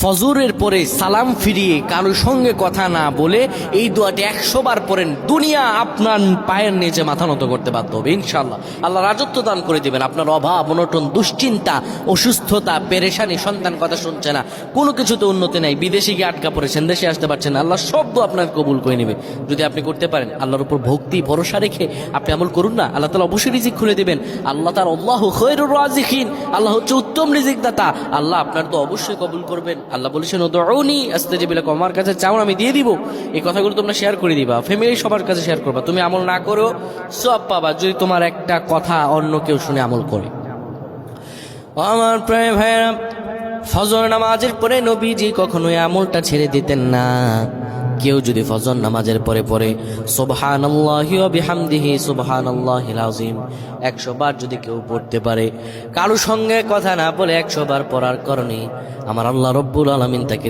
ফজরের পরে সালাম ফিরিয়ে কারোর সঙ্গে কথা না বলে এই দোয়াটি 100 বার পড়েন, দুনিয়া আপনার পায়ের নিচে মাথা নত করতে বাধ্য হবে ইনশাআল্লাহ। আল্লাহ রাজত্ব দান করে দিবেন। আপনার অভাব অনটন, দুশ্চিন্তা, অসুস্থতা, পেরেশানি, সন্তান কথা শুনছে না, কোনো কিছুতে উন্নতি নাই, বিদেশে গিয়ে আটকা পড়েছেন, দেশে আসতে পারছেন না, আল্লাহ সব দোয়া আপনার কবুল করে নেবে যদি আপনি করতে পারেন। আল্লাহর উপর ভক্তি ভরসা রেখে আপনি আমল করুন না, আল্লাহ তাআলা অবশ্যই রিজিক খুলে দিবেন। আল্লাহ তাআলা আল্লাহু খায়রুর রাযিকিন, আল্লাহ হচ্ছে উত্তম রিজিক দাতা। আল্লাহ আপনার তো অবশ্যই কবুল করবেন। আল্লাহ বলেছেন উদউনি আস্তাজিব লাকুম, আমার কাছে চাও আমি দিয়ে দিব। এই কথাগুলো তোমরা শেয়ার করে দিবা, ফ্যামিলি সবার কাছে শেয়ার করবা। তুমি আমল না করো সব পাবা যদি তোমার একটা কথা অন্য কেউ শুনে আমল করে। আমার প্রায় ভাইরা, ফজর নামাজের পরে নবীজি কখনো এই আমলটা ছেড়ে দিতেন না। কেউ যদি ফজর নামাজের পরে পরে সুবহানাল্লাহি ওয়া বিহামদিহি সুবহানাল্লাহিল আযীম 100 বার যদি কেউ পড়তে পারে, কারো সঙ্গে কথা না বলে 100 বার পড়ার কারণে আমার আল্লাহ রব্বুল আলামিন তাকে